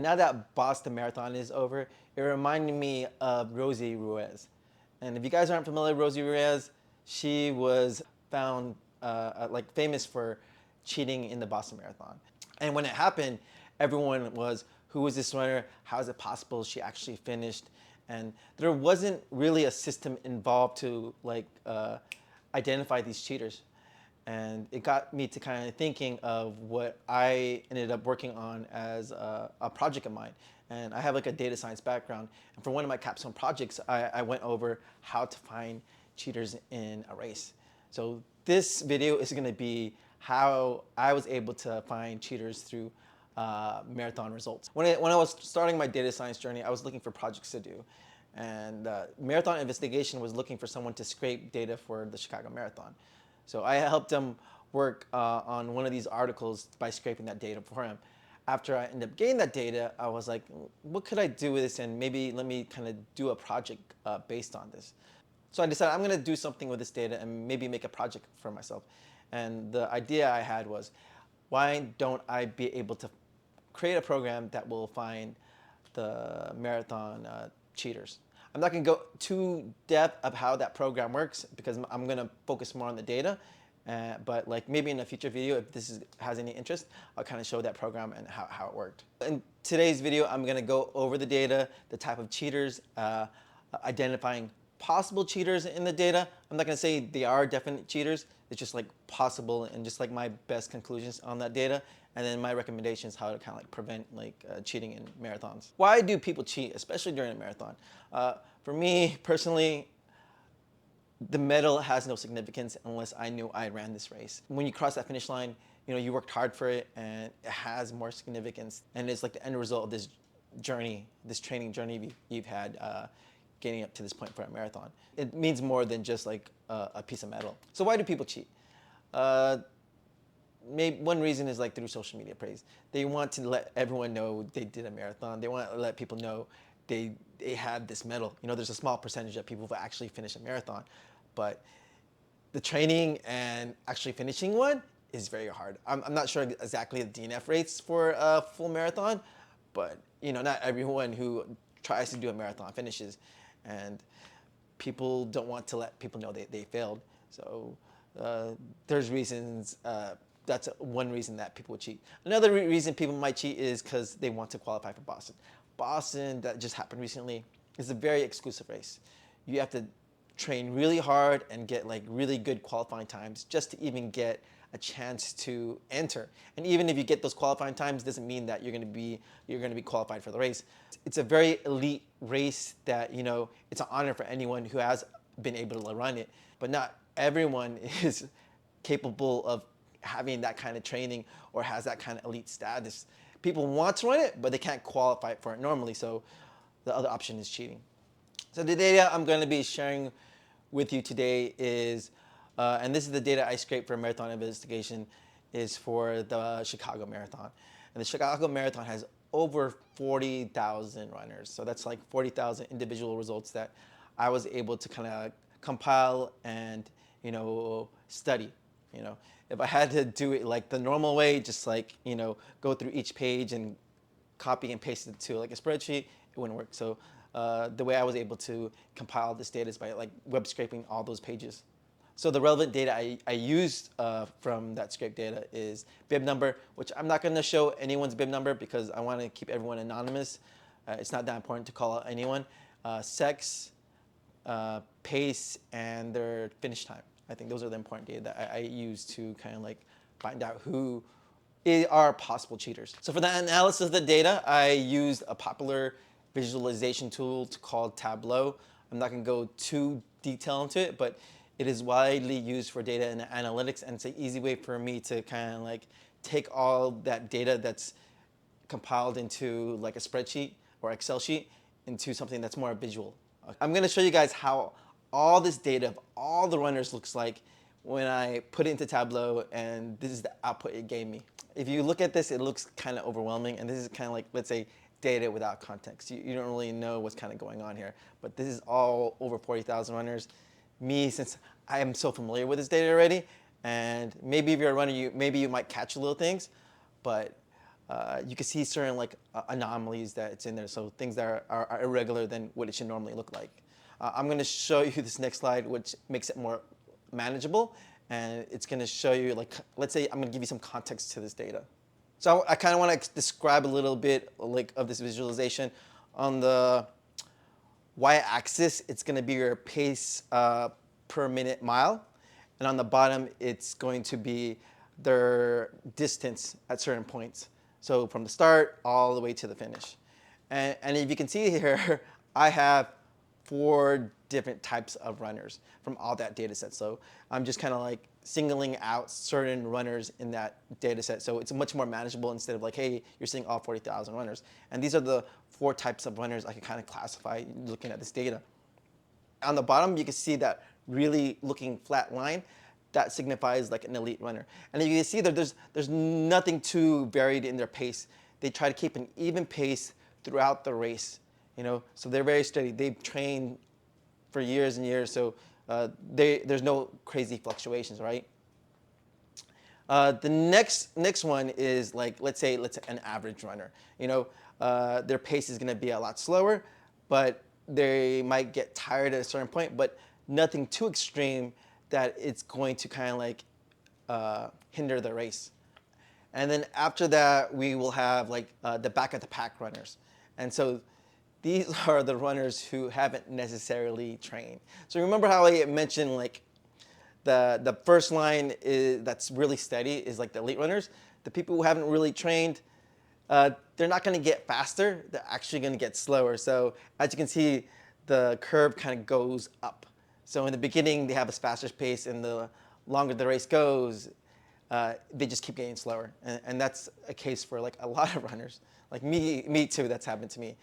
now that Boston Marathon is over, it reminded me of Rosie Ruiz. And if you guys aren't familiar with Rosie Ruiz, she was found like famous for cheating in the Boston Marathon. And when it happened, everyone was, who was this runner? How is it possible she actually finished? And there wasn't really a system involved to like identify these cheaters. And it got me to kind of thinking of what I ended up working on as a project of mine. And I have like a data science background. And for one of my capstone projects, I went over how to find cheaters in a race. So this video is going to be how I was able to find cheaters through marathon results. When I was starting my data science journey, I was looking for projects to do. And Marathon Investigation was looking for someone to scrape data for the Chicago Marathon. So I helped them work on one of these articles by scraping that data for him. After I ended up getting that data, I was like, what could I do with this? And maybe let me kind of do a project based on this. So I decided I'm going to do something with this data and maybe make a project for myself. And the idea I had was, why don't I be able to create a program that will find the marathon cheaters? I'm not going to go too depth of how that program works because I'm going to focus more on the data. But like maybe in a future video, if this has any interest, I'll kind of show that program and how it worked. In today's video, I'm going to go over the data, the type of cheaters, identifying possible cheaters in the data. I'm not going to say they are definite cheaters. It's just like possible and just like my best conclusions on that data. And then my recommendations how to kind of like prevent like cheating in marathons. Why do people cheat, especially during a marathon? For me personally, the medal has no significance unless I knew I ran this race. When you cross that finish line, you know, you worked hard for it and it has more significance. And it's like the end result of this journey, this training journey you've had getting up to this point for a marathon. It means more than just like a piece of metal. So why do people cheat? Maybe one reason is like through social media praise. They want to let everyone know they did a marathon. They want to let people know they have this medal. You know, there's a small percentage of people who actually finish a marathon, but the training and actually finishing one is very hard. I'm not sure exactly the DNF rates for a full marathon, but you know, not everyone who tries to do a marathon finishes, and people don't want to let people know they failed. So there's reasons. That's one reason that people would cheat. Another reason people might cheat is because they want to qualify for Boston. Boston, that just happened recently, is a very exclusive race. You have to train really hard and get like really good qualifying times just to even get a chance to enter. And even if you get those qualifying times, doesn't mean that you're going to be qualified for the race. It's a very elite race that, you know, it's an honor for anyone who has been able to run it, but not everyone is capable of having that kind of training or has that kind of elite status. People want to run it, but they can't qualify for it normally, so the other option is cheating. So the data I'm going to be sharing with you today is, and this is the data I scraped for Marathon Investigation, is for the Chicago Marathon. And the Chicago Marathon has over 40,000 runners. So that's like 40,000 individual results that I was able to kind of compile and, you know, study. You know, if I had to do it like the normal way, just like, you know, go through each page and copy and paste it to like a spreadsheet, it wouldn't work. So the way I was able to compile this data is by like web scraping all those pages. So the relevant data I used from that scrape data is bib number, which I'm not going to show anyone's bib number because I want to keep everyone anonymous. It's not that important to call out anyone. Sex, pace, and their finish time. I think those are the important data that I use to kind of like find out who are possible cheaters. So for the analysis of the data, I used a popular visualization tool called Tableau. I'm not going to go too detailed into it, but it is widely used for data and analytics, and it's an easy way for me to kind of like take all that data that's compiled into like a spreadsheet or Excel sheet into something that's more visual. I'm going to show you guys how all this data of all the runners looks like when I put it into Tableau, and this is the output it gave me. If you look at this, it looks kind of overwhelming, and this is kind of like, let's say, data without context. You don't really know what's kind of going on here, but this is all over 40,000 runners. Me, since I am so familiar with this data already, and maybe if you're a runner, maybe you might catch little things, but you can see certain like anomalies that it's in there. So things that are irregular than what it should normally look like. I'm going to show you this next slide, which makes it more manageable. And it's going to show you, like, let's say I'm going to give you some context to this data. So I kind of want to describe a little bit like of this visualization. On the y-axis, it's going to be your pace per minute mile. And on the bottom, it's going to be their distance at certain points. So from the start all the way to the finish. And if you can see here, I have 4 different types of runners from all that data set. So I'm just kind of like singling out certain runners in that data set. So it's much more manageable instead of like, hey, you're seeing all 40,000 runners. And these are the 4 types of runners I can kind of classify looking at this data. On the bottom, you can see that really looking flat line. That signifies like an elite runner. And you can see that there's nothing too varied in their pace. They try to keep an even pace throughout the race. So they're very steady. They've trained for years and years, so there's no crazy fluctuations, right? The next one is like, let's say an average runner. Their pace is going to be a lot slower, but they might get tired at a certain point, but nothing too extreme that it's going to kind of like hinder the race. And then after that, we will have like the back of the pack runners. And so these are the runners who haven't necessarily trained. So remember how I mentioned like the first line that's really steady is like the elite runners. The people who haven't really trained, they're not going to get faster. They're actually going to get slower. So as you can see, the curve kind of goes up. So in the beginning, they have a faster pace, and the longer the race goes, they just keep getting slower. And that's a case for like a lot of runners. Like me too, that's happened to me.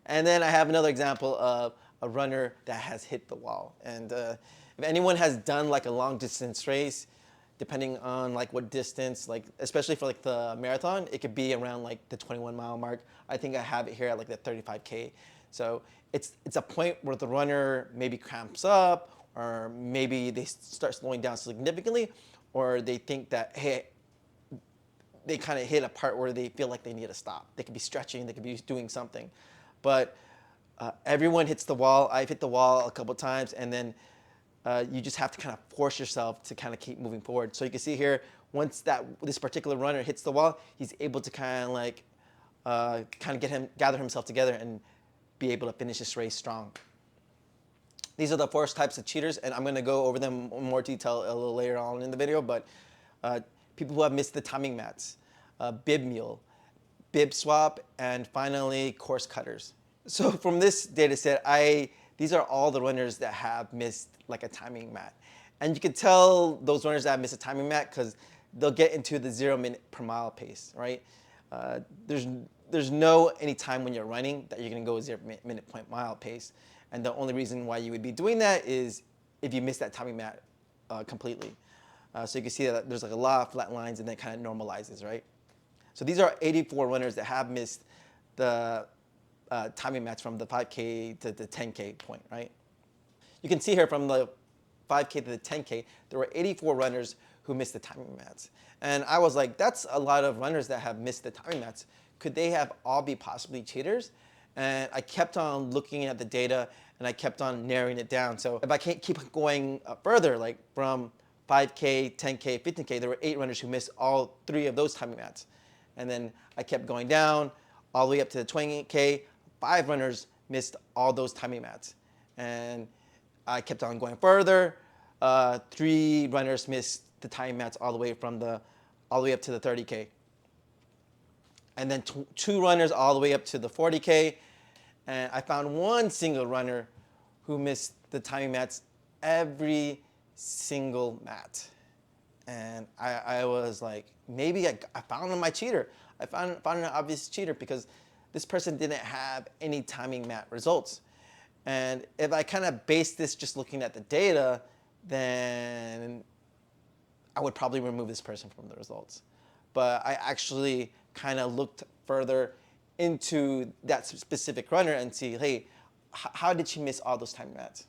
And then I have another example of a runner that has hit the wall. And if anyone has done like a long distance race, depending on like what distance, like especially for like the marathon, it could be around like the 21-mile mark. I think I have it here at like the 35K. So it's a point where the runner maybe cramps up, or maybe they start slowing down significantly, or they think that, hey, they kind of hit a part where they feel like they need to stop. They could be stretching, they could be doing something. But everyone hits the wall. I've hit the wall a couple times, and then you just have to kind of force yourself to kind of keep moving forward. So you can see here, once this particular runner hits the wall, he's able to kind of like gather himself together and be able to finish this race strong. These are the 4 types of cheaters, and I'm going to go over them in more detail a little later on in the video. But people who have missed the timing mats, Bib Mule, Bib Swap, and finally course cutters. So from this data set, these are all the runners that have missed like a timing mat. And you can tell those runners that have missed a timing mat because they'll get into the 0 minute per mile pace, right? There's no any time when you're running that you're going to go 0 minute point mile pace. And the only reason why you would be doing that is if you miss that timing mat completely. So you can see that there's like a lot of flat lines, and then it kind of normalizes, right? So these are 84 runners that have missed the timing mats from the 5K to the 10K point, right? You can see here from the 5K to the 10K, there were 84 runners who missed the timing mats. And I was like, that's a lot of runners that have missed the timing mats. Could they have all be possibly cheaters? And I kept on looking at the data, and I kept on narrowing it down. So if I can't keep going further, like from 5K, 10K, 15K, there were 8 runners who missed all 3 of those timing mats. And then I kept going down all the way up to the 20K. 5 runners missed all those timing mats. And I kept on going further. 3 runners missed the timing mats all the way up to the 30K. And then 2 runners all the way up to the 40K. And I found 1 single runner who missed the timing mats every single mat. And I was like, maybe I found my cheater. I found an obvious cheater because this person didn't have any timing mat results. And if I kind of base this just looking at the data, then I would probably remove this person from the results. But I actually kind of looked further into that specific runner and see, hey, how did she miss all those timing mats?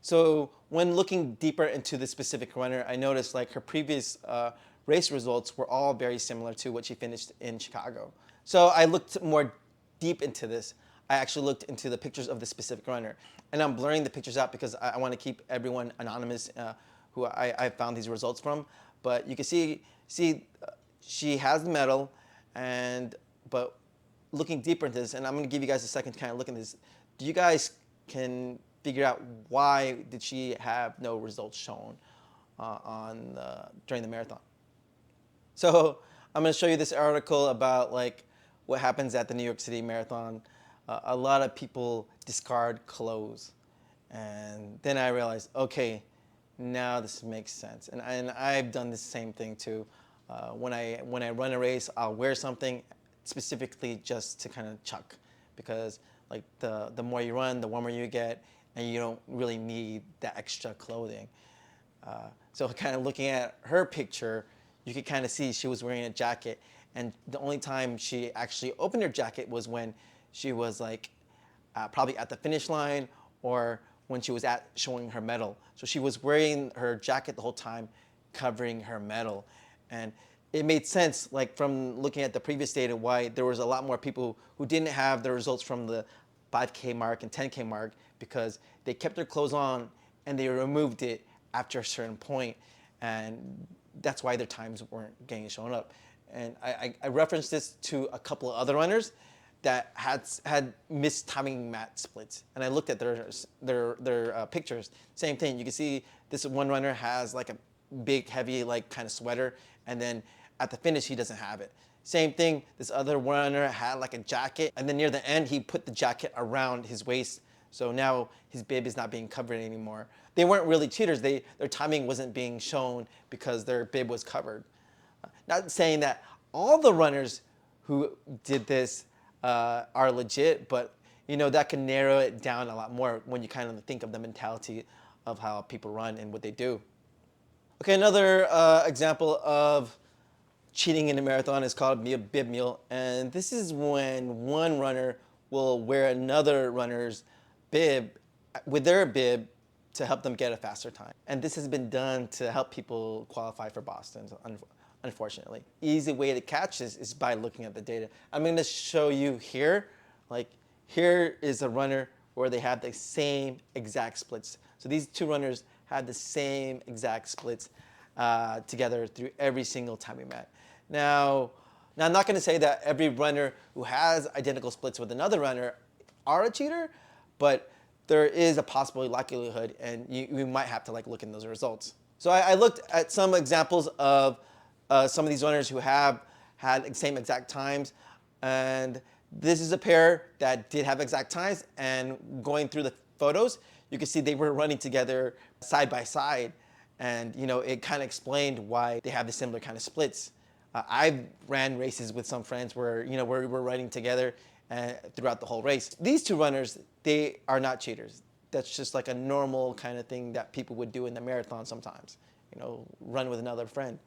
So when looking deeper into this specific runner, I noticed like her previous race results were all very similar to what she finished in Chicago. So I looked more deep into this. I actually looked into the pictures of the specific runner. And I'm blurring the pictures out because I want to keep everyone anonymous who I found these results from. But you can see she has the medal, but looking deeper into this, and I'm going to give you guys a second to kind of look at this. Do you guys can figure out why did she have no results shown during the marathon? So I'm going to show you this article about like what happens at the New York City Marathon. A lot of people discard clothes, and then I realized, okay, now this makes sense. And I've done the same thing too. When I run a race, I'll wear something specifically just to kind of chuck, because like the more you run, the warmer you get, and you don't really need that extra clothing. So kind of looking at her picture, you could kind of see she was wearing a jacket, and the only time she actually opened her jacket was when she was like probably at the finish line or when she was showing her medal. So she was wearing her jacket the whole time, covering her medal. And it made sense, like from looking at the previous data, why there was a lot more people who didn't have the results from the 5K mark and 10K mark, because they kept their clothes on and they removed it after a certain point, and that's why their times weren't getting shown up. And I referenced this to a couple of other runners that had missed timing mat splits, and I looked at their pictures. Same thing. You can see this one runner has like a big, heavy, like kind of sweater, and then at the finish he doesn't have it. Same thing. This other runner had like a jacket, and then near the end he put the jacket around his waist, so now his bib is not being covered anymore. They weren't really cheaters. Their timing wasn't being shown because their bib was covered. Not saying that all the runners who did this are legit, but you know that can narrow it down a lot more when you kind of think of the mentality of how people run and what they do. Okay, another example of cheating in a marathon is called Bib Mule, and this is when one runner will wear another runner's bib with their bib to help them get a faster time. And this has been done to help people qualify for Boston, unfortunately. Easy way to catch this is by looking at the data. I'm going to show you here, like here is a runner where they have the same exact splits. So these two runners had the same exact splits together through every single time we met. Now I'm not going to say that every runner who has identical splits with another runner are a cheater, but there is a possible likelihood, and you might have to like look in those results. So I looked at some examples of some of these runners who have had the same exact times, and this is a pair that did have exact times, and going through the photos, you can see they were running together side by side, and you know it kind of explained why they have the similar kind of splits. I've ran races with some friends where we're running together throughout the whole race. These two runners, they are not cheaters. That's just like a normal kind of thing that people would do in the marathon sometimes. Run with another friend.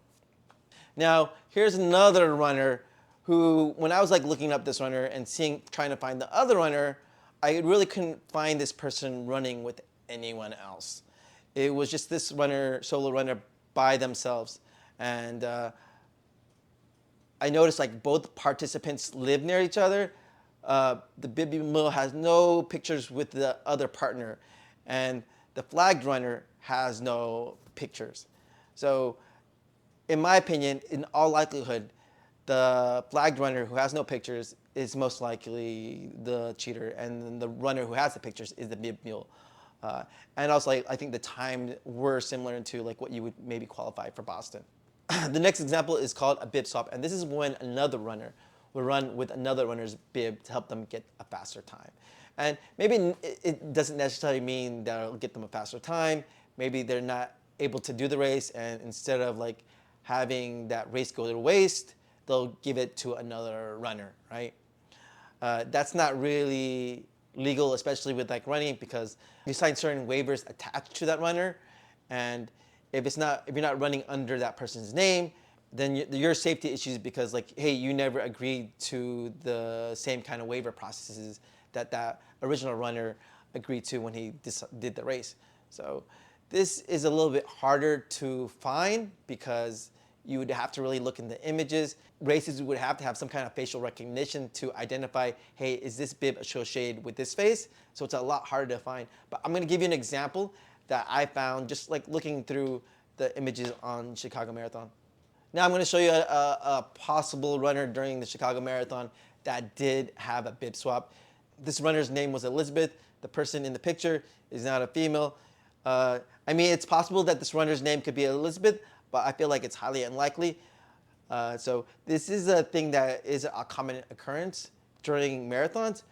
Now, here's another runner who, when I was like looking up this runner and trying to find the other runner, I really couldn't find this person running with anyone else. It was just this runner, solo runner by themselves. And I noticed like both participants live near each other. The Bib Mule has no pictures with the other partner, and the flagged runner has no pictures. So in my opinion, in all likelihood, the flagged runner who has no pictures is most likely the cheater, and then the runner who has the pictures is the Bib Mule. And also, I think the times were similar to like what you would maybe qualify for Boston. The next example is called a bib swap, and this is when another runner will run with another runner's bib to help them get a faster time. And maybe it doesn't necessarily mean that it'll get them a faster time. Maybe they're not able to do the race, and instead of like having that race go to waste, they'll give it to another runner, right? That's not really legal, especially with like running, because you sign certain waivers attached to that runner, and if you're not running under that person's name, then your safety issues, because like, hey, you never agreed to the same kind of waiver processes that original runner agreed to when he did the race. So this is a little bit harder to find because You would have to really look in the images. Races would have to have some kind of facial recognition to identify, hey, is this bib associated with this face? So it's a lot harder to find. But I'm gonna give you an example that I found just like looking through the images on Chicago Marathon. Now I'm gonna show you a possible runner during the Chicago Marathon that did have a bib swap. This runner's name was Elizabeth. The person in the picture is not a female. I mean, it's possible that this runner's name could be Elizabeth, but I feel like it's highly unlikely. So this is a thing that is a common occurrence during marathons.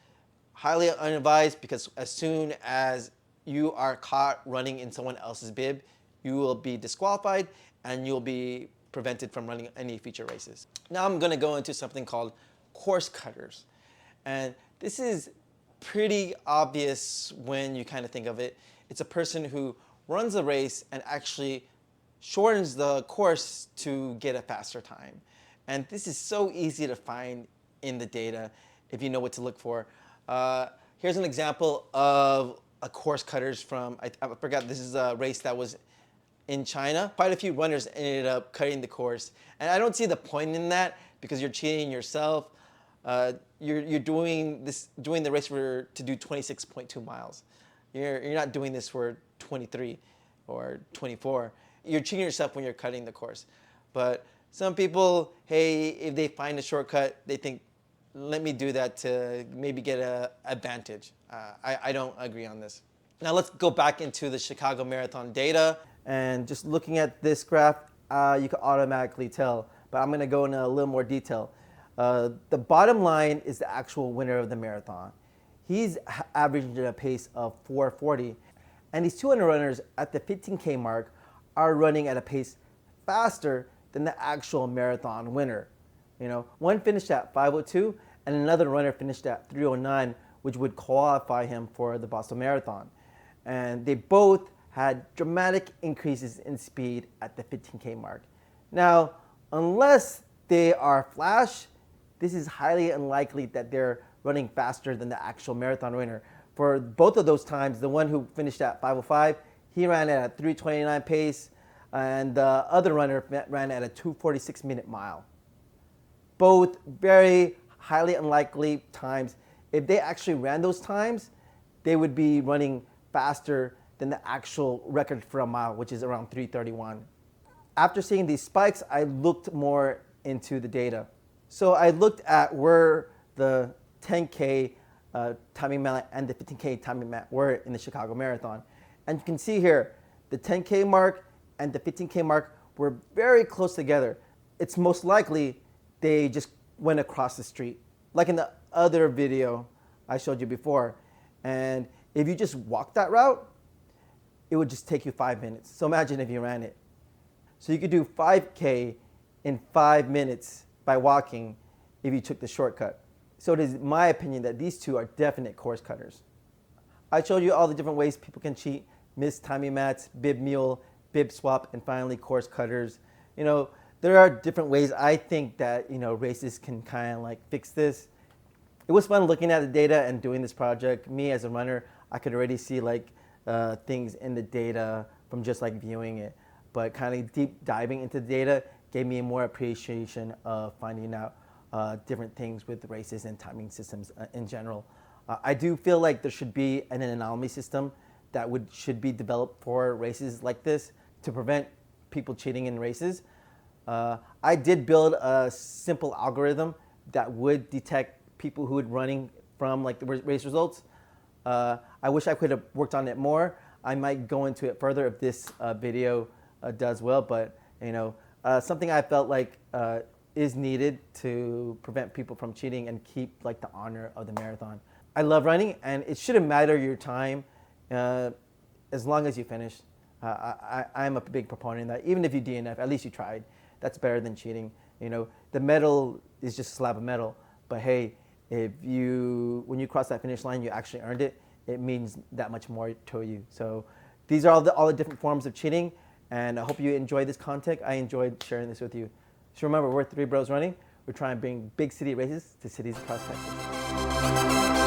Highly unadvised, because as soon as you are caught running in someone else's bib, you will be disqualified and you'll be prevented from running any future races. Now I'm gonna go into something called course cutters. And this is pretty obvious when you kind of think of it. It's a person who runs a race and actually shortens the course to get a faster time. And this is so easy to find in the data if you know what to look for. Here's an example of a course cutters from, I forgot, this is a race that was in China. Quite a few runners ended up cutting the course. And I don't see the point in that, because you're cheating yourself. You're doing the race to do 26.2 miles. You're not doing this for 23 or 24. You're cheating yourself when you're cutting the course. But some people, hey, if they find a shortcut, they think, let me do that to maybe get an advantage. I don't agree on this. Now let's go back into the Chicago Marathon data. And just looking at this graph, you can automatically tell, but I'm gonna go into a little more detail. The bottom line is the actual winner of the marathon. He's averaging a pace of 4:40, and these 200 runners at the 15K mark are running at a pace faster than the actual marathon winner. You know, one finished at 5:02, and another runner finished at 3:09, which would qualify him for the Boston Marathon. And they both had dramatic increases in speed at the 15K mark. Now, unless they are flash, this is highly unlikely that they're running faster than the actual marathon winner. For both of those times, the one who finished at 5:05, he ran at a 3:29 pace, and the other runner ran at a 2:46 minute mile. Both very highly unlikely times. If they actually ran those times, they would be running faster than the actual record for a mile, which is around 3:31. After seeing these spikes, I looked more into the data. So I looked at where the 10K timing map and the 15K timing map were in the Chicago Marathon. And you can see here, the 10K mark and the 15K mark were very close together. It's most likely they just went across the street, like in the other video I showed you before. And if you just walk that route, it would just take you 5 minutes. So imagine if you ran it. So you could do 5K in 5 minutes by walking if you took the shortcut. So it is my opinion that these two are definite course cutters. I showed you all the different ways people can cheat: missed timing mats, Bib Mule, Bib Swap, and finally course cutters. You know, there are different ways I think that, you know, races can kind of like fix this. It was fun looking at the data and doing this project. Me as a runner, I could already see like things in the data from just like viewing it, but kind of deep diving into the data gave me more appreciation of finding out different things with races and timing systems in general. I do feel like there should be an anomaly system that should be developed for races like this to prevent people cheating in races. I did build a simple algorithm that would detect people who would running from like the race results. I wish I could have worked on it more. I might go into it further if this video does well, but you know, something I felt like is needed to prevent people from cheating and keep like the honor of the marathon. I love running, and it shouldn't matter your time as long as you finish. I'm a big proponent of that. Even if you DNF, at least you tried. That's better than cheating. You know, the medal is just a slab of metal, but hey, when you cross that finish line, you actually earned it. It means that much more to you. So these are all the different forms of cheating, and I hope you enjoy this content. I enjoyed sharing this with you. So remember, we're 3 Bros Running. We're trying to bring big city races to cities across Texas.